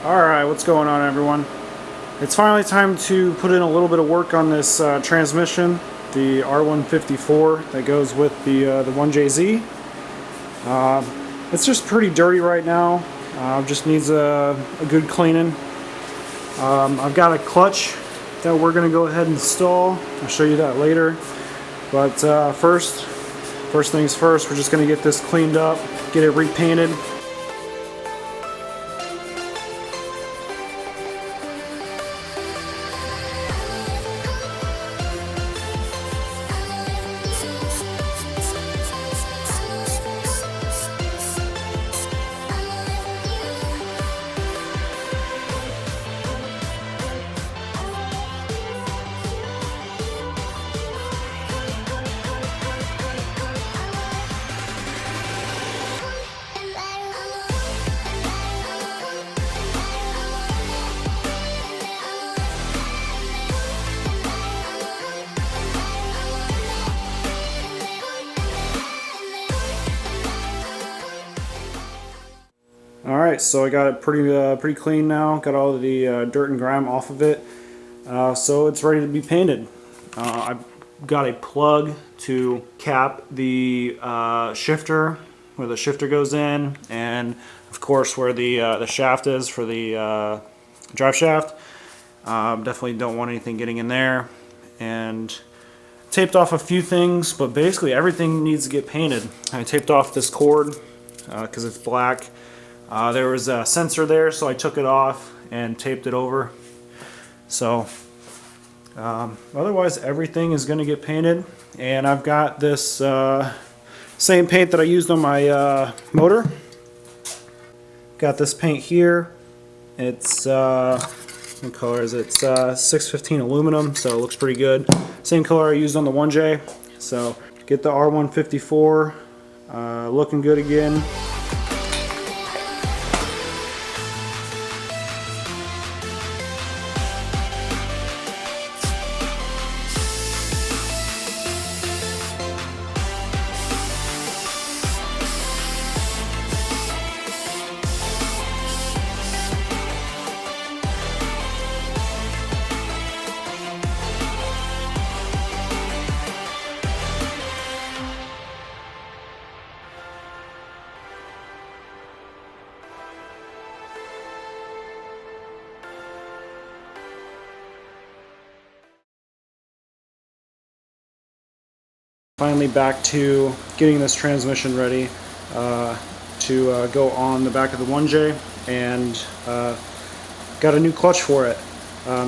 Alright, what's going on, everyone? It's finally time to put in a little bit of work on this transmission, the R154 that goes with the 1JZ. It's just pretty dirty right now. Just needs a good cleaning. I've got a clutch that we're going to go ahead and install. I'll show you that later. But first things first, we're just going to get this cleaned up, get it repainted. Alright, so I got it pretty clean now. Got all the dirt and grime off of it. So it's ready to be painted. I've got a plug to cap the shifter, where the shifter goes in, and of course where the shaft is for the drive shaft. Definitely don't want anything getting in there. And taped off a few things, but basically everything needs to get painted. I taped off this cord because it's black. There was a sensor there, so I took it off and taped it over. So otherwise everything is going to get painted, and I've got this same paint that I used on my motor. Got this paint here. It's what color is it? It's 615 aluminum, so it looks pretty good. Same color I used on the 1J. So get the R154 looking good again. Finally back to getting this transmission ready to go on the back of the 1J, and got a new clutch for it.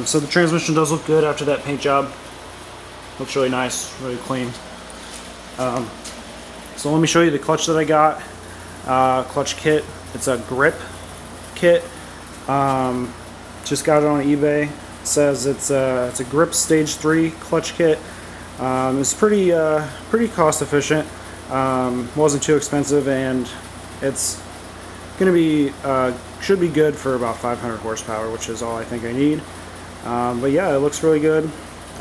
So the transmission does look good after that paint job. Looks really nice, really clean. So let me show you the clutch that I got. Clutch kit. It's a grip kit. Just got it on eBay. It says it's a grip stage 3 clutch kit. It's pretty cost efficient. Wasn't too expensive, and it's gonna be should be good for about 500 horsepower, which is all I think I need. But yeah, it looks really good.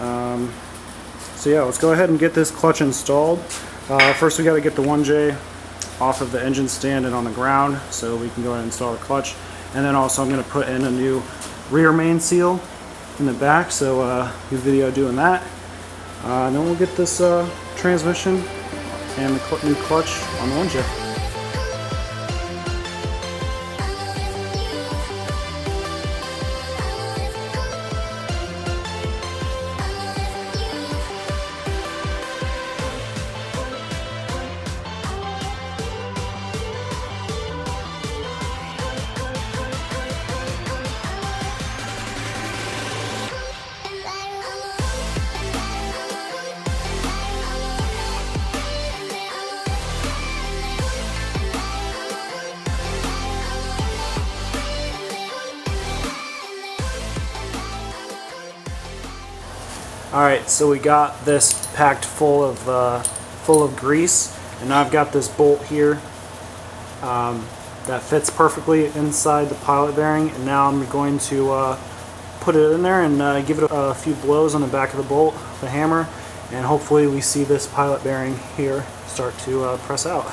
So yeah, let's go ahead and get this clutch installed. First we got to get the 1J off of the engine stand and on the ground, so we can go ahead and install the clutch. And then also I'm going to put in a new rear main seal in the back, so new video doing that. And then we'll get this transmission and the new clutch on the 1J. Alright, so we got this packed full of grease, and now I've got this bolt here that fits perfectly inside the pilot bearing, and now I'm going to put it in there and give it a few blows on the back of the bolt, the hammer, and hopefully we see this pilot bearing here start to press out.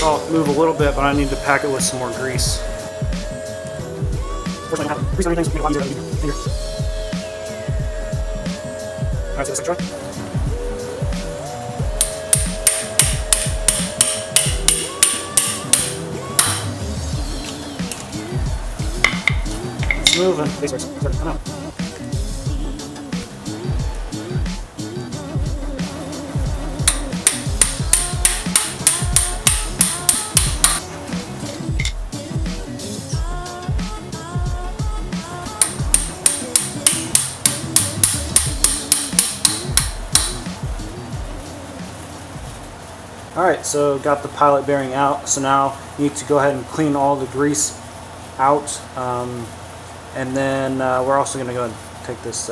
saw it move a little bit, but I need to pack it with some more grease. Fortunately, I have grease on everything, so it's going to be a lot easier than Alright, so the second try. It's moving. These are starting to come out. Alright, so got the pilot bearing out, so now you need to go ahead and clean all the grease out, and then we're also going to go and take this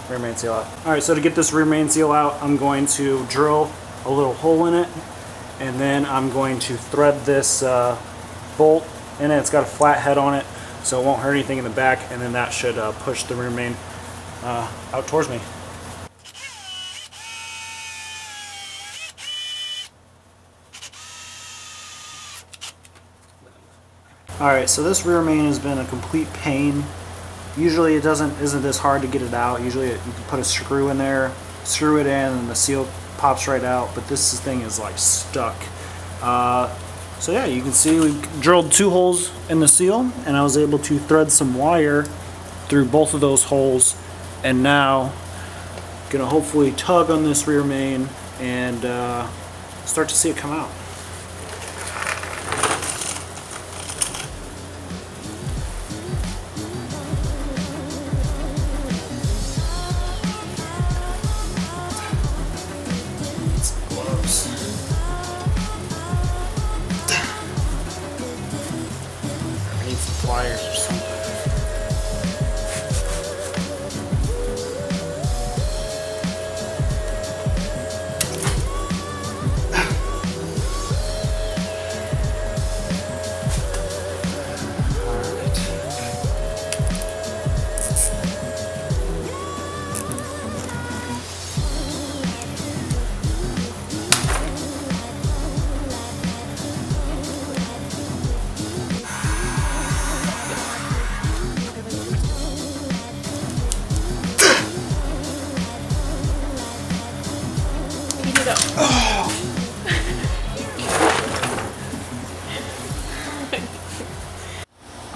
rear main seal out. Alright, so to get this rear main seal out, I'm going to drill a little hole in it, and then I'm going to thread this bolt in it. It's got a flat head on it, so it won't hurt anything in the back, and then that should push the rear main out towards me. Alright, so this rear main has been a complete pain. Usually it isn't this hard to get it out. Usually you can put a screw in there, screw it in, and the seal pops right out, but this thing is like stuck. So yeah, you can see we drilled 2 holes in the seal, and I was able to thread some wire through both of those holes, and now gonna hopefully tug on this rear main and start to see it come out. Pliers or something.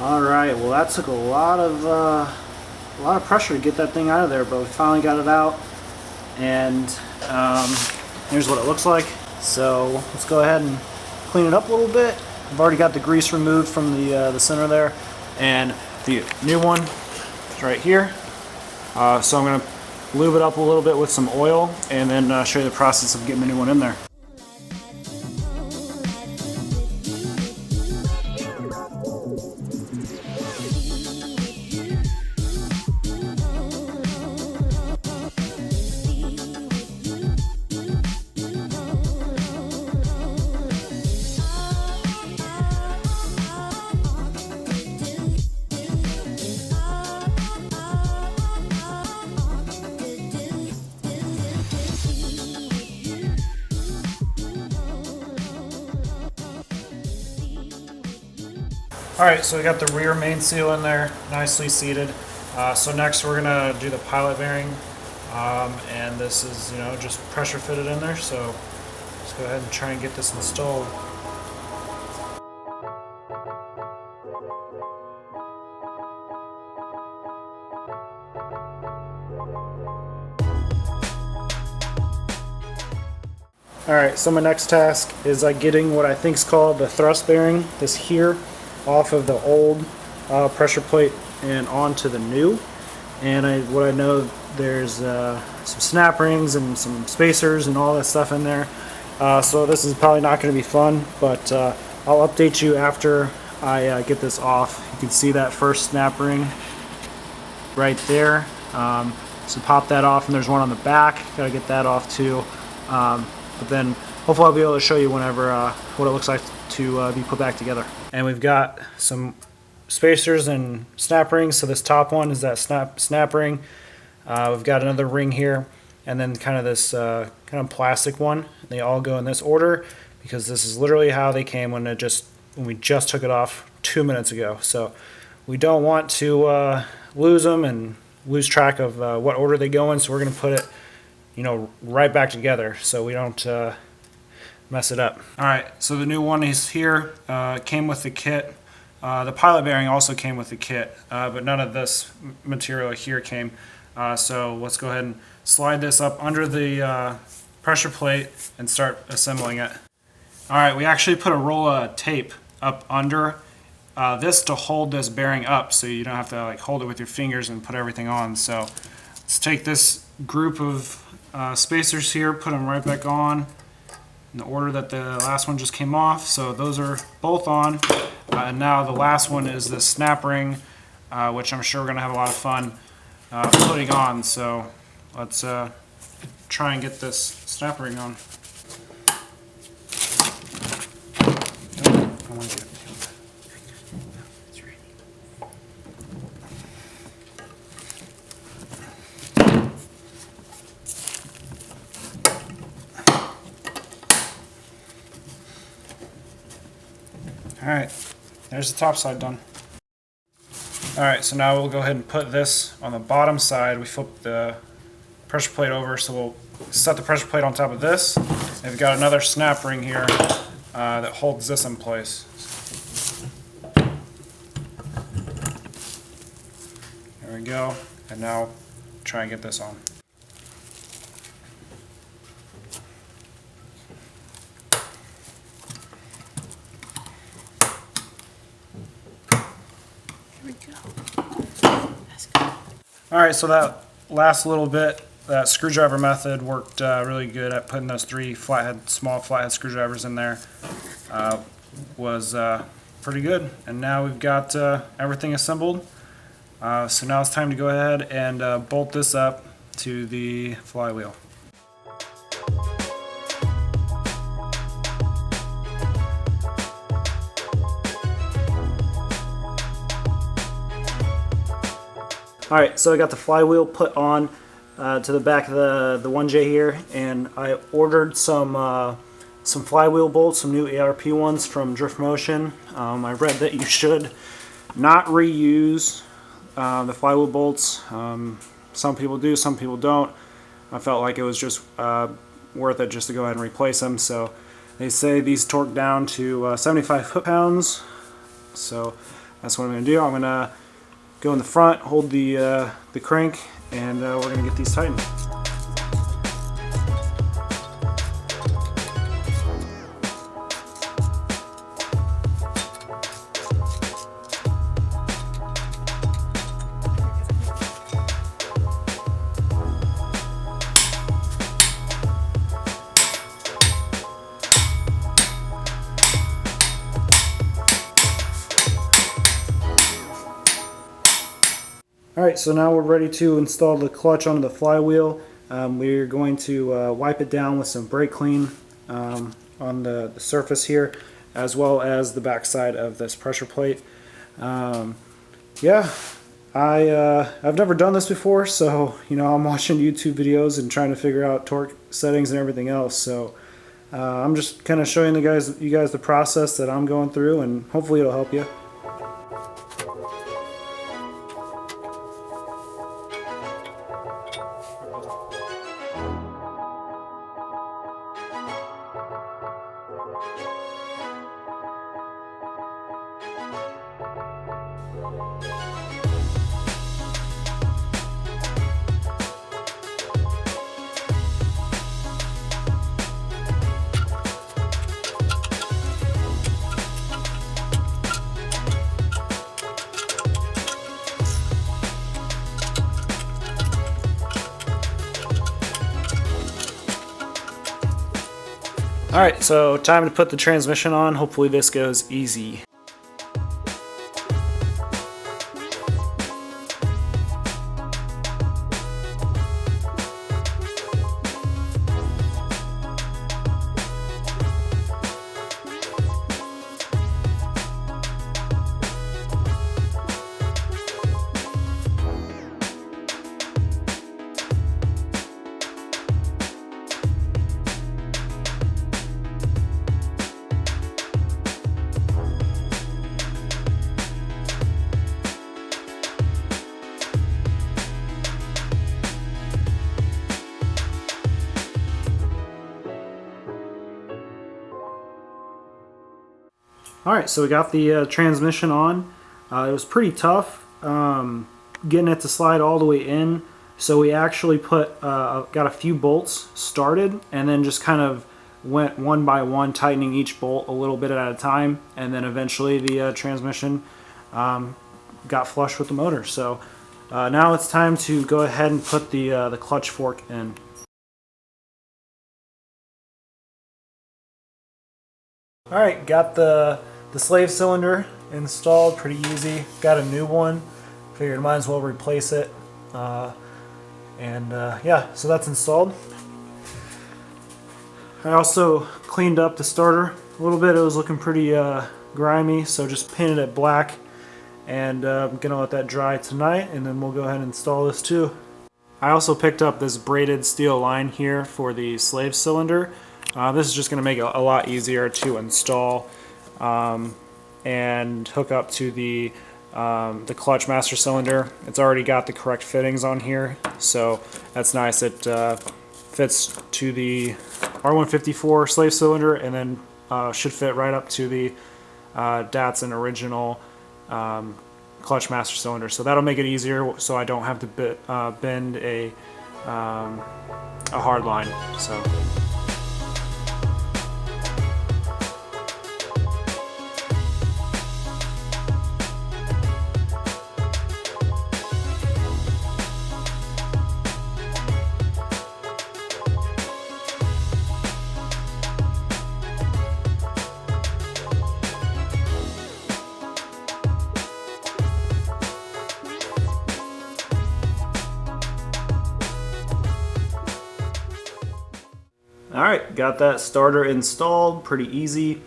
Alright, well that took a lot of pressure to get that thing out of there, but we finally got it out, and here's what it looks like. So let's go ahead and clean it up a little bit. I've already got the grease removed from the center there, and the new one is right here. So I'm going to lube it up a little bit with some oil, and then show you the process of getting the new one in there. Alright, so we got the rear main seal in there, nicely seated. So next we're going to do the pilot bearing, and this is, just pressure fitted in there, so let's go ahead and try and get this installed. Alright, so my next task is getting what I think is called the thrust bearing, this here, off of the old pressure plate and onto the new. And what I know, there's some snap rings and some spacers and all that stuff in there. So this is probably not going to be fun, but I'll update you after I get this off. You can see that first snap ring right there. So pop that off, and there's one on the back. Got to get that off too. But then hopefully I'll be able to show you whenever what it looks like to be put back together. And we've got some spacers and snap rings. So this top one is that snap ring. We've got another ring here, and then kind of this kind of plastic one. They all go in this order, because this is literally how they came when we just took it off 2 minutes ago. So we don't want to lose them and lose track of what order they go in. So we're going to put it, right back together so we don't mess it up. All right, so the new one is here. Came with the kit. The pilot bearing also came with the kit, but none of this material here came. So let's go ahead and slide this up under the pressure plate and start assembling it. All right, we actually put a roll of tape up under this to hold this bearing up, so you don't have to like hold it with your fingers and put everything on. So let's take this group of spacers here, put them right back on in the order that the last one just came off. So those are both on, and now the last one is the snap ring, which I'm sure we're gonna have a lot of fun putting on. So let's try and get this snap ring on. Alright, there's the top side done. Alright, so now we'll go ahead and put this on the bottom side. We flip the pressure plate over, so we'll set the pressure plate on top of this. And we've got another snap ring here that holds this in place. There we go, and now try and get this on. Alright, so that last little bit, that screwdriver method worked really good at putting those three small flathead screwdrivers in there. Was pretty good. And now we've got everything assembled. So now it's time to go ahead and bolt this up to the flywheel. Alright, so I got the flywheel put on to the back of the 1J here, and I ordered some flywheel bolts, some new ARP ones from Drift Motion. I read that you should not reuse the flywheel bolts. Some people do, some people don't. I felt like it was just worth it just to go ahead and replace them. So they say these torque down to 75 foot-pounds. So that's what I'm going to do. I'm going to go in the front, hold the crank, and we're going to get these tightened. Alright, so now we're ready to install the clutch onto the flywheel. We're going to wipe it down with some brake clean on the surface here, as well as the back side of this pressure plate. Yeah, I've never done this before, so I'm watching YouTube videos and trying to figure out torque settings and everything else. So I'm just kind of showing you guys the process that I'm going through, and hopefully it'll help you. Alright, so time to put the transmission on. Hopefully this goes easy. Alright, so we got the transmission on. It was pretty tough getting it to slide all the way in, so we actually got a few bolts started and then just kind of went one by one, tightening each bolt a little bit at a time, and then eventually the transmission got flush with the motor. So now it's time to go ahead and put the clutch fork in. Alright, got the slave cylinder installed, pretty easy. Got a new one, figured might as well replace it. Yeah, so that's installed. I also cleaned up the starter a little bit. It was looking pretty grimy, so just painted it black, and I'm gonna let that dry tonight, and then we'll go ahead and install this too. I also picked up this braided steel line here for the slave cylinder. This is just going to make it a lot easier to install and hook up to the clutch master cylinder. It's already got the correct fittings on here, so that's nice. It fits to the R154 slave cylinder, and then should fit right up to the Datsun original clutch master cylinder. So that'll make it easier, so I don't have to bend a hard line. So. Alright, got that starter installed, pretty easy,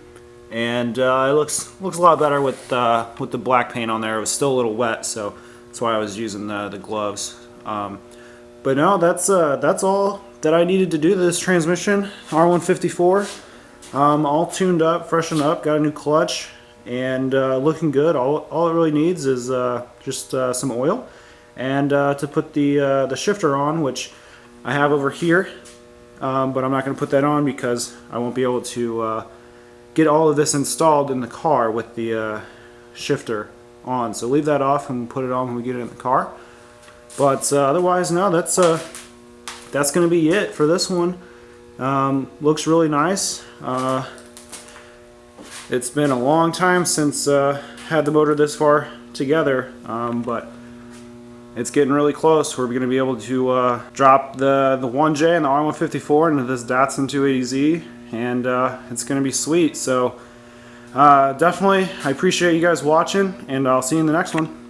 and it looks a lot better with the black paint on there. It was still a little wet, so that's why I was using the gloves. But no, that's all that I needed to do to this transmission. R154, all tuned up, freshened up, got a new clutch, and looking good. All it really needs is just some oil, and to put the shifter on, which I have over here. But I'm not going to put that on because I won't be able to get all of this installed in the car with the shifter on. So leave that off and put it on when we get it in the car. But otherwise, no, that's going to be it for this one. Looks really nice. It's been a long time since had the motor this far together, but it's getting really close. We're going to be able to drop the 1J and the R154 into this Datsun 280Z, and it's going to be sweet. So definitely, I appreciate you guys watching, and I'll see you in the next one.